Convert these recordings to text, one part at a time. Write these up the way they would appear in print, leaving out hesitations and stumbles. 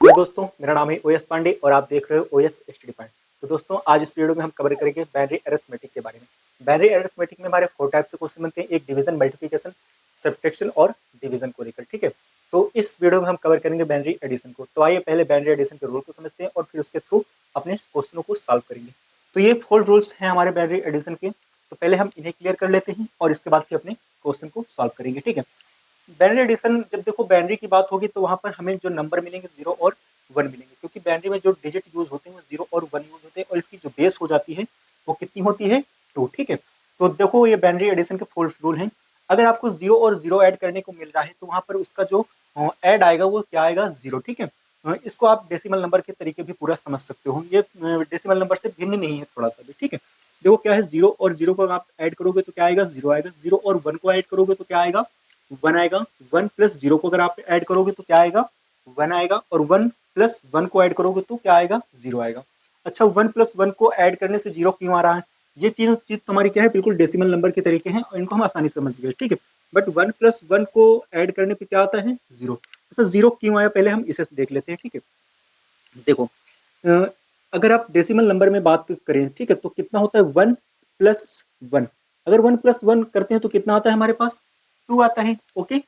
Hello दोस्तों, मेरा नाम है ओएस पांडे और आप देख रहे हो ओएस स्टडी पॉइंट। तो दोस्तों, आज इस वीडियो में हम कवर करेंगे बाइनरी अरिथमेटिक के बारे में। बाइनरी अरिथमेटिक में हमारे 4 टाइप से क्वेश्चन बनते हैं, एक डिवीजन, मल्टीप्लिकेशन, सब्ट्रैक्शन और डिवीजन को लेकर। ठीक है, तो इस वीडियो में हम कवर करेंगे बाइनरी एडिशन को। तो आइए पहले बाइनरी एडिशन के रूल को समझते हैं और फिर उसके थ्रू अपने क्वेश्चनों को सॉल्व करेंगे। तो ये 4 रूल्स हैं हमारे बाइनरी एडिशन के। तो पहले हम इन्हें क्लियर कर लेते हैं और इसके बाद फिर अपने क्वेश्चन को सॉल्व करेंगे। ठीक है, बाइनरी एडिशन, जब देखो बाइनरी की बात होगी तो वहां पर हमें जो नंबर मिलेंगे 0 और 1 मिलेंगे, क्योंकि बाइनरी में जो डिजिट यूज होते हैं वो 0 और 1 यूज होते हैं और इसकी जो बेस हो जाती है वो कितनी होती है, 2। ठीक है, तो देखो ये बाइनरी एडिशन के फोर्स रूल हैं। अगर आपको 0 और 0 ऐड करने को मिल रहा है तो वहां पर उसका जो ऐड आएगा वो क्या आएगा, 0। ठीक है, इसको आप डेसिमल नंबर के तरीके भी पूरा समझ सकते हो, ये डेसिमल नंबर से भिन्न नहीं है थोड़ा सा भी। ठीक है, देखो क्या है, 0 और 0 को आप ऐड करोगे तो क्या आएगा, 0 आएगा। 0 और 1 को ऐड करोगे तो क्या आएगा, 1 आएगा। 1 प्लस 0 को अगर आप ऐड करोगे तो क्या आएगा, 1 आएगा। और 1 प्लस 1 को ऐड करोगे तो क्या आएगा, 0 आएगा। अच्छा, 1 प्लस 1 को ऐड करने से 0 क्यों आ रहा है, ये चीज तुम्हारी क्या है, बिल्कुल डेसिमल नंबर के तरीके हैं और इनको हम आसानी से समझ गए। ठीक है, बट 1 प्लस 1 को ऐड करने पे क्या आता है, 0। अच्छा, 0 क्यों आया, पहले हम इसे देख लेते हैं। ठीक है, देखो, अ, अगर आप डेसिमल नंबर में बात करें, ठीक है, तो कितना होता है, 1 प्लस 1। अगर 1 प्लस 1 करते हैं तो कितना आता है हमारे पास, 2 आता है। ओके,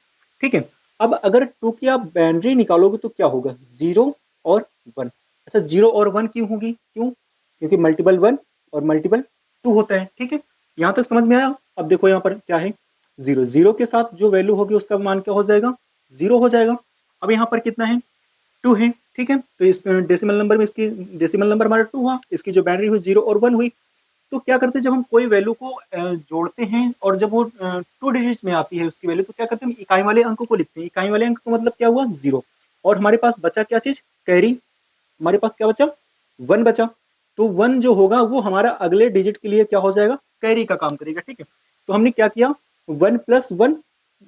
ठीक है, अब अगर 2 की आप बाइनरी निकालोगे तो क्या होगा, 0 और 1। अच्छा, 0 और 1 क्यों होगी, क्यों, क्योंकि मल्टीपल 1 और मल्टीपल 2 होता है। ठीक है, यहां तक समझ में आया। अब देखो यहाँ पर क्या है, 0, 0 के साथ जो वैल्यू होगी उसका मान क्या हो जाएगा, 0 हो जाएगा। अब यहाँ पर कितना है, 2 है। ठीक है, तो इस डेसिमल नंबर में इसकी डेसिमल नंबर हमारा 2 हुआ, इसकी जो बाइनरी हुई 0 और 1 हुई। तो क्या करते हैं, जब हम कोई वैल्यू को जोड़ते हैं और जब वो 2 डिजिट में आती है उसकी वैल्यू, तो क्या करते हैं, हम इकाई वाले अंक को लिखते हैं। इकाई वाले अंक का मतलब क्या हुआ, 0। और हमारे पास बचा क्या चीज, कैरी। हमारे पास क्या बचा, 1 बचा। तो 1 जो होगा वो हमारा अगले डिजिट के लिए क्या हो जाएगा, कैरी का काम करेगा। ठीक है, तो हमने क्या किया, 1 प्लस 1,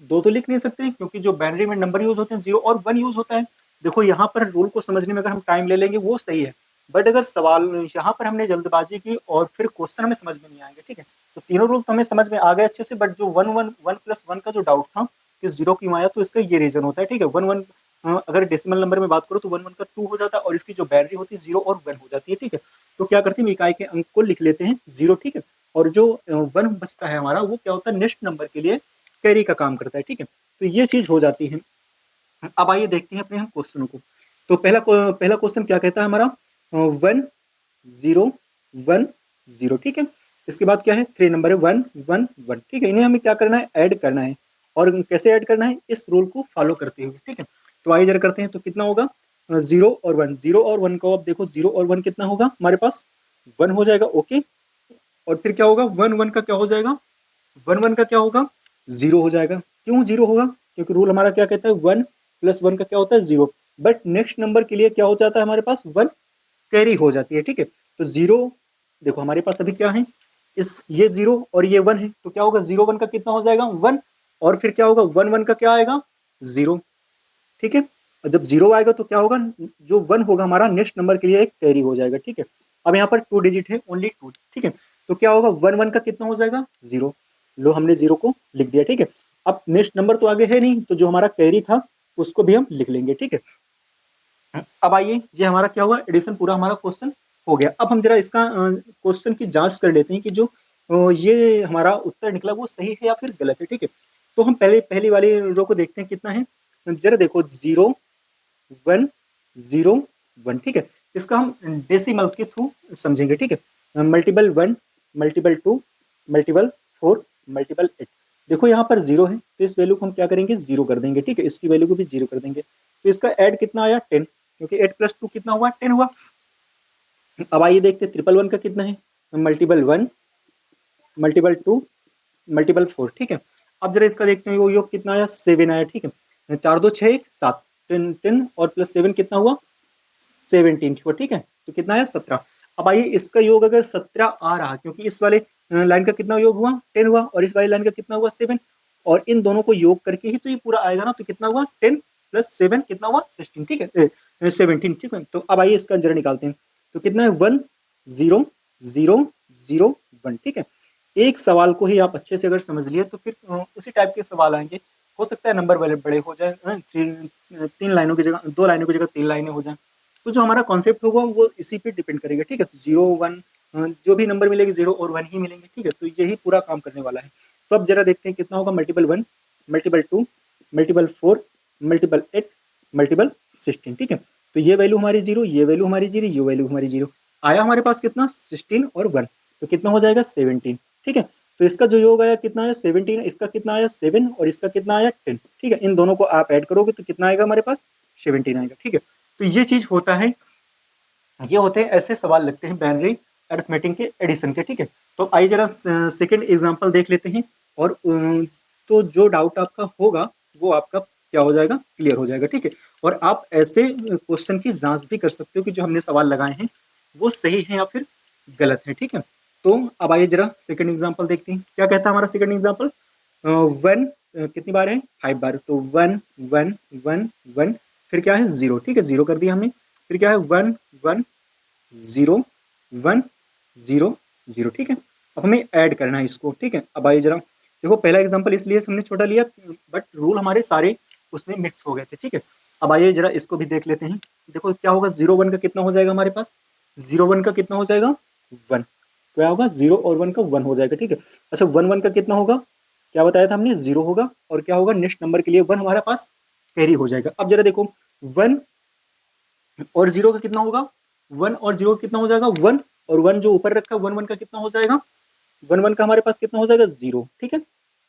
दो तो लिख नहीं सकते क्योंकि जो बाइनरी में नंबर यूज होते हैं 0 और 1 यूज होता है। देखो यहाँ पर रूल को समझने में अगर हम टाइम ले लेंगे वो सही है, बट अगर सवाल यहाँ पर हमने जल्दबाजी की और फिर क्वेश्चन हमें समझ में नहीं आएंगे। ठीक है, तो तीनों रूल तो हमें समझ में आ गए अच्छे से, बट जो 1 प्लस 1 का जो डाउट था कि 0 क्यों आया, तो इसका ये रीजन होता है। ठीक है, 1 1 अगर डेसिमल नंबर में बात करो तो 1 1 का 2 हो जाता है और इसकी जो बाइनरी होती है 0 और 1 हो जाती है। ठीक है, तो क्या करते हैं, इकाई के अंक को लिख लेते हैं 0। ठीक है, और जो 1 बचता है हमारा वो क्या होता है, नेक्स्ट नंबर के लिए कैरी का काम करता है। ठीक है, तो ये चीज हो जाती है। अब आइए देखते हैं अपने हम क्वेश्चनों को। तो पहला क्वेश्चन क्या कहता है हमारा, 1 0 1 0। ठीक है, इसके बाद क्या है, 3 नंबर है, 1 1 1। ठीक है, इन्हें हमें क्या करना है, ऐड करना है। और कैसे ऐड करना है, इस रूल को फॉलो करते हुए। ठीक है, तो आइए जरा करते हैं, तो कितना होगा, 0 और 1। 0 और 1 को अब देखो, 0 और 1 कितना होगा हमारे पास, 1 हो जाएगा। ओके, और फिर क्या होगा, 1 1 का क्या हो जाएगा, 1 1 का क्या होगा, 0 हो जाएगा। क्यों 0 होगा, क्योंकि रूल हमारा क्या कहता है, 1 प्लस 1 का क्या होता है, 0। बट नेक्स्ट नंबर के लिए क्या हो जाता है हमारे पास, 1 कैरी हो जाती है। ठीक है, तो 0, देखो हमारे पास अभी क्या है, इस ये 0 और ये 1 है, तो क्या होगा, 0 1 का कितना हो जाएगा, 1। और फिर क्या होगा, 1 1 का क्या आएगा, 0। ठीक है, और जब 0 आएगा तो क्या होगा, जो 1 होगा हमारा नेक्स्ट नंबर के लिए एक कैरी हो जाएगा। ठीक है, अब यहाँ पर 2 डिजिट है, ओनली 2। ठीक है, तो क्या होगा, 1 1 का कितना हो जाएगा, 0। लो, हमने 0 को लिख दिया। ठीक है, अब नेक्स्ट नंबर तो आगे है नहीं, तो जो हमारा कैरी था उसको भी हम लिख लेंगे। ठीक है, अब आइए, ये हमारा क्या हुआ, एडिशन पूरा हमारा क्वेश्चन हो गया। अब हम जरा इसका क्वेश्चन की जांच कर लेते हैं कि जो ये हमारा उत्तर निकला वो सही है या फिर गलत है। ठीक है, तो हम पहले पहली वाली रो को देखते हैं कितना है, जरा देखो, 0 1 0 1। ठीक है, इसका हम डेसिमल के थ्रू समझेंगे। ठीक है, मल्टीपल 1, मल्टीपल 2, मल्टीपल 4, मल्टीपल 8। देखो यहाँ पर 0 है तो इस वैल्यू को हम क्या करेंगे, 0 कर देंगे। ठीक है, इसकी वैल्यू को भी 0 कर देंगे। तो इसका ऐड कितना आया, 10, क्योंकि 8 प्लस 2 कितना हुआ, 10 हुआ। अब आइए देखते हैं ट्रिपल 1 का कितना है, मल्टीपल 1, मल्टीपल 2, मल्टीपल 4। ठीक है, अब जरा इसका देखते हैं, वो योग कितना आया, 7 आया। ठीक है, 4 2 6 1 7, 10 और प्लस 7 कितना हुआ, 17 हुआ। ठीक है, तो कितना आया, 17। अब आइए इसका योग अगर 17 आ रहा, क्योंकि इस वाले लाइन का कितना योग हुआ, 10 हुआ, और इस वाली लाइन का कितना हुआ, 7। और इन दोनों को योग करके ही तो ये पूरा आएगा ना, तो कितना हुआ, 10 प्लस 7 कितना हुआ, 16। ठीक है, 17। ठीक है, तो अब आइए इसका जरा निकालते हैं। तो कितना है, 1 0 0 0 1। ठीक है, एक सवाल को ही आप अच्छे से अगर समझ लिए तो फिर उसी टाइप के सवाल आएंगे। हो सकता है नंबर बड़े बड़े हो जाए, 3 लाइनों की जगह 2 लाइनों की जगह 3 लाइनें हो जाएं। तो जो हमारा कॉन्सेप्ट होगा वो इसी पे डिपेंड करेगा, ठीक है। तो 0 1 जो भी नंबर मिलेगी 0 और 1 ही मिलेंगे, ठीक है। तो यही पूरा काम करने वाला है। तो अब जरा देखते हैं कितना होगा multiple 1, multiple 2, multiple 4, multiple 8, multiple 16, ठीक है। तो ये वैल्यू हमारी 0, ये वैल्यू हमारी 0, ये वैल्यू हमारी 0 आया हमारे पास कितना 16 और 1, तो कितना हो जाएगा 17, ठीक है। तो इसका जो योग आया कितना आया 17, इसका कितना आया 7 और इसका कितना आया 10, ठीक है। इन दोनों को आप ऐड करोगे तो कितना आएगा हमारे पास 17 आएगा, ठीक है। तो ये चीज होता है, ये होते हैं ऐसे सवाल लगते हैं बाइनरी अरिथमेटिक के एडिशन के, ठीक है। तो आइए जरा सेकंड एग्जांपल देख लेते हैं और तो जो डाउट आपका होगा वो आपका क्या हो जाएगा क्लियर हो जाएगा, ठीक है। और आप ऐसे क्वेश्चन की जांच भी कर सकते हो कि जो हमने सवाल लगाए हैं वो सही है या फिर गलत है, ठीक है। तो अब आइए जरा सेकंड एग्जांपल देखते हैं क्या कहता है हमारा सेकंड एग्जांपल। वन कितनी बार है 5 बार, तो 1 1 1 1, फिर क्या है 0, ठीक है 0 कर दिया हमने, फिर क्या है 1 1 0 1 0 0, ठीक है। अब हमें ऐड करना है इसको, ठीक है। अब आइए जरा देखो पहला एग्जांपल इसलिए हमने छोटा लिया बट रूल हमारे सारे उसमें मिक्स हो गए थे, ठीक है। अब आइए जरा इसको भी देख लेते हैं। देखो क्या होगा 0 1 का कितना हो जाएगा हमारे पास, 0 1 का कितना हो जाएगा 1, क्या होगा 0 और 1 का 1 हो जाएगा, ठीक है। अच्छा 1 1 का कितना होगा, क्या बताया था हमने 0 होगा, और क्या होगा नेक्स्ट नंबर के लिए 1 हमारे पास कैरी हो जाएगा। अब जरा देखो 1 और 0 का कितना होगा, 1 और 0 का कितना हो जाएगा 1, और 1 जो ऊपर रखा है 1 1 का कितना हो जाएगा 1 1 का हमारे पास कितना हो जाएगा 0, ठीक है।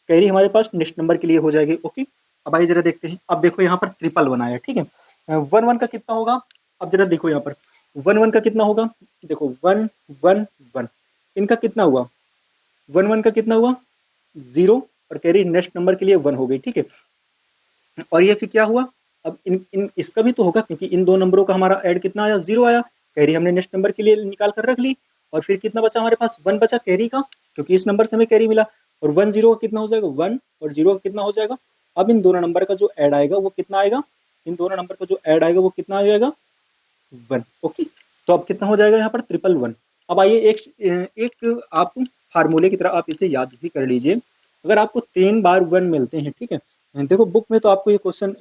कैरी हमारे पास नेक्स्ट नंबर के लिए हो जाएगी, ओके। अब आइए जरा देखते हैं, अब देखो यहाँ पर ट्रिपल 1 आया, ठीक है। 1 1 का कितना होगा, अब जरा देखो यहाँ पर 1 1 का कितना होगा, देखो 1 1 1, इनका कितना हुआ 1 1 का कितना हुआ 0, और कैरी नेक्स्ट नंबर के लिए 1 हो गई, ठीक है। और ये फिर क्या हुआ, अब इन इन इसका भी तो होगा क्योंकि इन दो नंबरों का हमारा ऐड कितना आया 0 आया, कैरी हमने नेक्स्ट नंबर के लिए निकाल कर रख ली, और फिर कितना बचा हमारे पास 1 बचा कैरी का, क्योंकि इस नंबर से हमें कैरी मिला, और 1 0 का कितना हो जाएगा 1, और 0 का कितना हो जाएगा। अब इन दोनों नंबर का जो ऐड आएगा वो कितना आएगा, इन दोनों नंबर का जो ऐड आएगा वो कितना आ जाएगा 1, ओके। तो अब कितना हो जाएगा यहाँ पर 111। अब आइए एक आप फार्मूले की तरह आप इसे याद भी कर लीजिए। अगर आपको 3 बार 1 मिलते हैं, ठीक है, देखो बुक में तो आपको ये क्वेश्चन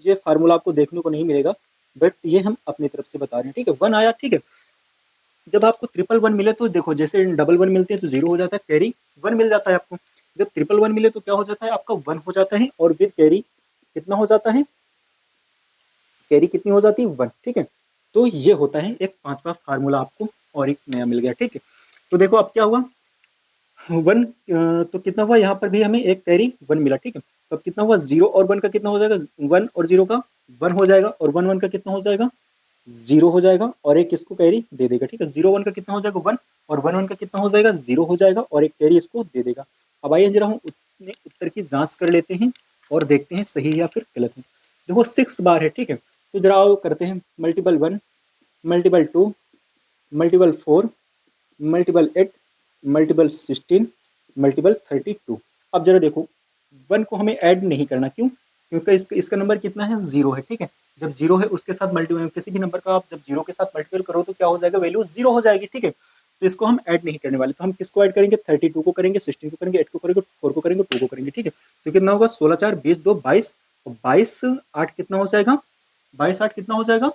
ये फार्मूला आपको देखने को नहीं मिलेगा, बट ये हम अपनी तरफ से बता रहे हैं, ठीक है। 1 आया, ठीक है। जब आपको 111 मिले तो देखो जैसे डबल 1 मिलते हैं तो 0 हो जाता है, कैरी 1 मिल जाता है आपको। जब 111 मिले तो क्या हो जाता है आपका 1 हो जाता है, और विद कैरी कितना हो जाता है, कैरी कितनी हो जाती है 1, ठीक है। तो ये होता है एक 5वां फार्मूला आपको और एक नया मिल गया, ठीक है। तो देखो अब क्या हुआ 1, तो कितना हुआ यहाँ पर भी हमें एक कैरी 1 मिला, ठीक है। तो अब कितना हुआ 0 और 1 का कितना हो जाएगा 1 और 0 का 1 हो जाएगा, और 1 1 का कितना हो जाएगा 0 हो जाएगा, और एक इसको कैरी दे देगा, ठीक है। 0 1 का कितना हो जाएगा 1, और 1 1 का कितना हो जाएगा 0 हो जाएगा, और एक कैरी इसको दे देगा। अब आइए जरा हम अपने उत्तर की जांच कर लेते हैं और देखते हैं सही है या फिर गलत है। देखो 6 बार है, ठीक है। तो जरा आओ करते हैं multiple 1, multiple 2, multiple 4, multiple 8, multiple 16, multiple 32। अब जरा देखो 1 को हमें ऐड नहीं करना, क्यों, क्योंकि इसका नंबर कितना है 0 है, ठीक है। जब 0 है उसके साथ मल्टीपल किसी भी नंबर का आप जब 0 के साथ मल्टीपल करो तो क्या हो जाएगा वैल्यू 0 हो जाएगी, ठीक है। तो इसको हम ऐड नहीं करने वाले, तो हम किसको ऐड करेंगे 32 को करेंगे, 16 को करेंगे, 8 को करेंगे, 4 को करेंगे, 2 को करेंगे, ठीक है। तो कितना होगा 16 4 20 2 22, और 22 8 कितना हो जाएगा 22 8 कितना हो जाएगा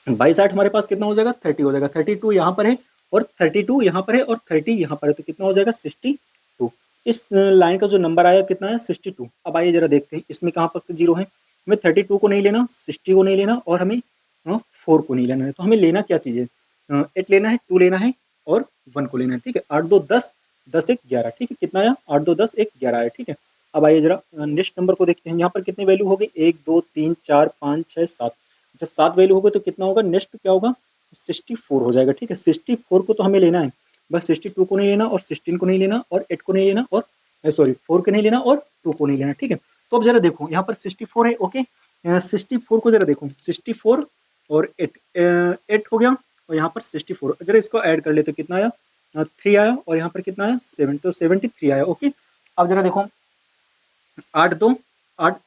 22 8 हमारे पास कितना हो जाएगा 30 हो जाएगा, 32 यहाँ पर है और 32 यहाँ पर है और 30 यहाँ पर है, तो कितना हो जाएगा 62। इस लाइन का जो नंबर आया कितना है 62। अब आइए जरा देखते हैं इसमें कहाँ पर 0 है, हमें 32 को नहीं लेना, 60 को नहीं लेना, और हमें 4 को नहीं लेना है। तो हमें लेना क्या चीज़ है 8 लेना है, 2 लेना है और 1 को लेना है, ठीक है। 8 2 10, 10 1 11, ठीक है। कितना आया 8 2 10 1 11 आया, ठीक है। अब आइए जरा नेक्स्ट नंबर को देखते हैं, यहाँ पर कितनी वैल्यू होगी 1 2 3 4 5 6 7। जब 7 वैल्यू होगी तो कितना होगा नेक्स्ट क्या होगा 64 हो जाएगा, ठीक है। 64 को तो हमें लेना है, बस 62 को नहीं लेना, और 16 को नहीं लेना, और 8 को नहीं लेना, और सॉरी 4 को नहीं लेना, और 2 को नहीं लेना, ठीक है। तो अब जरा देखो यहाँ पर 64 है, ओके। 64 को जरा देखो 64 और 8 8 हो गया, और यहाँ पर 64 जरा इसको ऐड कर लेते कितना आया 3 आया, और यहाँ पर कितना आया 7, तो 73 आया, ओके। अब जरा देखो 8 2 8,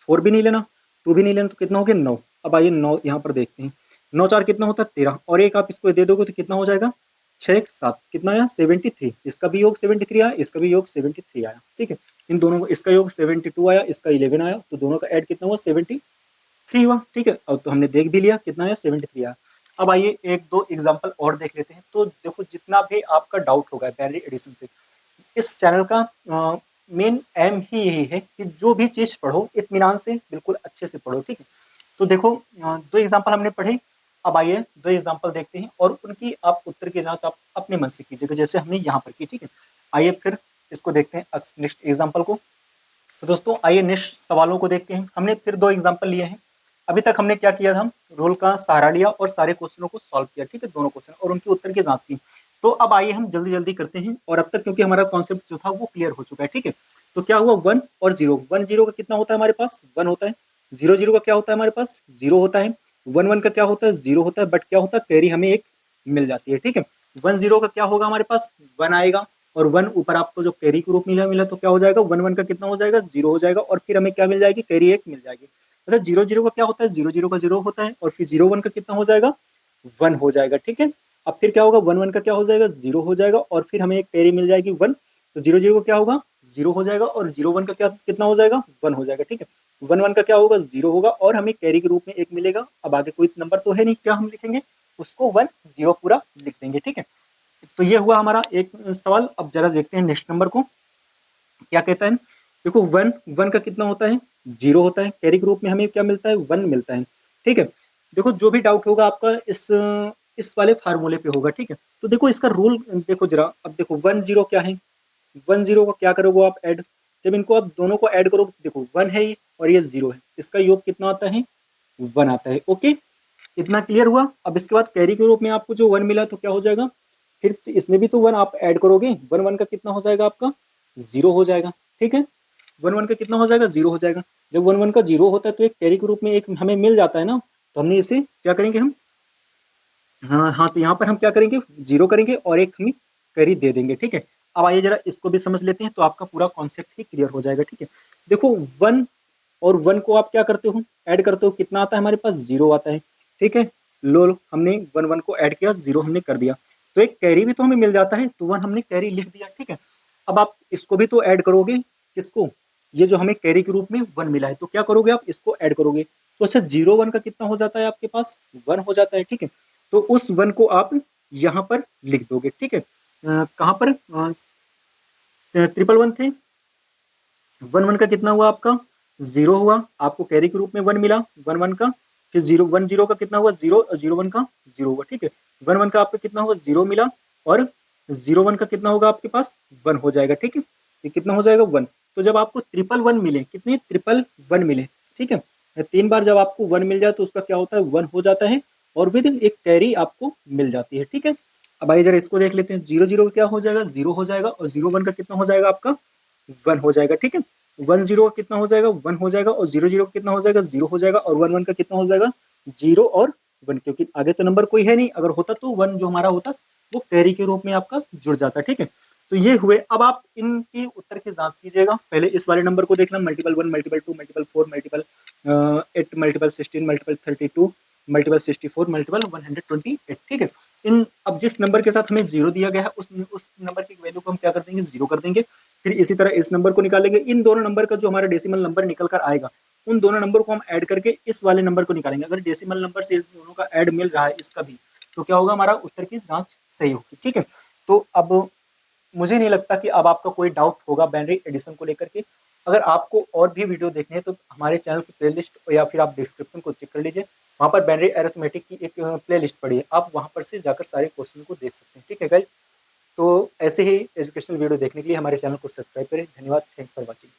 4 भी नहीं लेना, 2 भी नहीं लेना, तो कितना हो गया 9। अब आइए 9 यहाँ पर देखते हैं, 9 4 कितना होता है 13, और एक आप इसको दे दोगे तो कितना हो जाएगा 6 7, कितना आया 73। इसका भी योग 73 आया, इसका भी योग 73 आया, ठीक है। इन दोनों को, इसका योग 72 आया, इसका 11 आया, तो दोनों का ऐड कितना हुआ 73 हुआ। ठीक है, अब तो हमने देख भी लिया कितना आया 73 आया। अब आइए एक दो एग्जाम्पल और देख लेते हैं। तो देखो जितना भी आपका डाउट होगा बाइनरी एडिशन से, इस चैनल का मेन एम ही यही है कि जो भी चीज पढ़ो इत्मीनान से बिल्कुल अच्छे से पढ़ो। ठीक है, तो देखो दो एग्जाम्पल हमने पढ़े। अब आइए दो एग्जाम्पल देखते हैं और उनकी आप उत्तर की जांच आप अपने मन से कीजिएगा जैसे हमने यहाँ पर की। ठीक है, आइए फिर इसको देखते हैं नेक्स्ट एग्जाम्पल को। तो दोस्तों आइए नेक्स्ट सवालों को देखते हैं। हमने फिर दो एग्जाम्पल लिए हैं। अभी तक हमने क्या किया था, हम रूल का सहारा लिया और सारे क्वेश्चनों को सॉल्व किया। ठीक है, दोनों क्वेश्चन और उनके उत्तर की जांच की। तो अब आइए हम जल्दी जल्दी करते हैं, और अब तक क्योंकि हमारा कॉन्सेप्ट जो था वो क्लियर हो चुका है। ठीक है, तो क्या हुआ 1 और 0, 1 0 का कितना होता है हमारे पास 1 होता है, 0 0 का क्या होता है हमारे पास 0 होता है, 1 1 का क्या होता है 0 होता है, बट क्या होता है कैरी हमें एक मिल जाती है। ठीक है, 1 0 का क्या होगा हमारे पास 1 आएगा, और 1 ऊपर आपको जो कैरी के रूप मिला मिला तो क्या हो जाएगा 1 1 का कितना हो जाएगा 0 हो जाएगा, और फिर हमें क्या मिल जाएगी कैरी एक मिल जाएगी। अच्छा 0 0 का क्या होता है 0 0 का 0 होता है, और फिर 0 1 का कितना हो जाएगा 1 हो जाएगा। ठीक है, अब फिर क्या होगा 1 1 का क्या हो जाएगा 0 हो जाएगा, और फिर हमें एक कैरी मिल जाएगी 1, तो 0 0 का क्या होगा 0 हो जाएगा, और 0 1 का क्या कितना हो जाएगा 1 हो जाएगा। ठीक है, 1 1 का क्या होगा 0 होगा, और हमें कैरी के रूप में एक मिलेगा। अब आगे कोई नंबर तो है नहीं, क्या हम लिखेंगे उसको 1 0 पूरा लिख देंगे। ठीक है, तो ये हुआ हमारा एक सवाल। अब जरा देखते हैं नेक्स्ट नंबर को क्या कहता है। देखो 1 1 का कितना होता है 0 होता है, कैरी के रूप में हमें क्या मिलता है 1 मिलता है। ठीक है, देखो जो भी डाउट होगा आपका इस वाले फार्मूले पे होगा। ठीक है, तो देखो इसका रूल देखो जरा। अब देखो 1 0 क्या है, 1 0 को क्या करोगे आप ऐड, जब इनको आप दोनों को ऐड करोगे देखो 1 है ये और ये 0 है, इसका योग कितना आता है 1 आता है। ओके, इतना क्लियर हुआ। अब इसके बाद कैरी के रूप में आपको जो 1 मिला तो क्या हो जाएगा, फिर तो इसमें भी तो 1 आप ऐड करोगे, 1 1 का कितना हो जाएगा आपका 0 हो जाएगा। ठीक है, 1 1 का कितना हो जाएगा 0 हो जाएगा। जब 1 1 का 0 होता है तो एक कैरी के रूप में एक हमें मिल जाता है ना, तो हमने इसे क्या करेंगे हम, हाँ हाँ, तो यहाँ पर हम क्या करेंगे 0 करेंगे और एक हमें कैरी दे देंगे। ठीक है, अब आइए जरा इसको भी समझ लेते हैं तो आपका पूरा कॉन्सेप्ट ही क्लियर हो जाएगा। ठीक है, देखो 1 और 1 को आप क्या करते हो ऐड करते हो, कितना आता है हमारे पास 0 आता है। ठीक है, लो हमने 1 1 को ऐड किया 0 हमने कर दिया, तो एक कैरी भी तो हमें मिल जाता है, तो 1 हमने कैरी लिख दिया। ठीक है, अब आप इसको भी तो ऐड करोगे, किसको, ये जो हमें कैरी के रूप में 1 मिला है, तो क्या करोगे आप इसको ऐड करोगे, तो अच्छा 0 1 का कितना हो जाता है आपके पास 1 हो जाता है। ठीक है, तो उस 1 को आप यहाँ पर लिख दोगे। ठीक है, कहाँ पर 1 1 थे, 1 1 का कितना हुआ आपका 0 हुआ, आपको कैरी के रूप में 1 मिला 1 1 का, फिर 0 1 0 का कितना हुआ 0, 0 1 का 0 हुआ। ठीक है, 1 1 का आपको कितना हुआ 0 मिला, और 0 1 का कितना होगा आपके पास 1 हो जाएगा। ठीक है, ये कितना हो जाएगा 1, तो जब आपको 1 1 1 मिले, कितने 1 1 1 मिले, ठीक है, 3 बार जब आपको 1 मिल जाए तो उसका क्या होता है 1 हो जाता है, और विद एक कैरी आपको मिल जाती है। ठीक है, अब आइए जरा इसको देख लेते हैं। 0 0 का क्या हो जाएगा 0 हो जाएगा, और 0 1 का कितना हो जाएगा आपका 1 हो जाएगा। ठीक है, 1 0 का कितना हो जाएगा 1 हो जाएगा, और 0 0 का कितना हो जाएगा 0 हो जाएगा, और 1 1 का कितना हो जाएगा 0 और 1, क्योंकि आगे तो नंबर कोई है नहीं, अगर होता तो 1 जो हमारा होता वो कैरी के रूप में आपका जुड़ जाता। ठीक है, तो ये हुए। अब आप इनके उत्तर की जांच कीजिएगा। पहले इस वाले नंबर को देखना, multiple 1 multiple 2 multiple 4 multiple 8 multiple 16 multiple 32 multiple 64 multiple 128। ठीक है, इन अब जिस नंबर के साथ हमें 0 दिया गया है उस नंबर की वैल्यू को हम क्या कर देंगे 0 कर देंगे। फिर इसी तरह इस नंबर को निकालेंगे, इन दोनों नंबर का जो हमारा डेसिमल नंबर निकल कर आएगा उन दोनों नंबर को हम ऐड करके इस वाले नंबर को निकालेंगे। अगर डेसिमल नंबर से इस दोनों का ऐड मिल रहा है इसका भी, तो क्या होगा हमारा उत्तर की जांच सही होगी। ठीक है, तो अब मुझे नहीं लगता कि अब आपका कोई डाउट होगा बाइनरी एडिशन को लेकर के। अगर आपको और भी वीडियो देखने हैं तो हमारे चैनल की प्लेलिस्ट या फिर आप डिस्क्रिप्शन को चेक कर लीजिए, वहाँ पर बाइनरी अरिथमेटिक की एक प्लेलिस्ट पड़ी है, आप वहाँ पर से जाकर सारे क्वेश्चन को देख सकते हैं। ठीक है गाइज, तो ऐसे ही एजुकेशनल वीडियो देखने के लिए हमारे चैनल को सब्सक्राइब करें। धन्यवाद, थैंक्स फॉर वॉचिंग।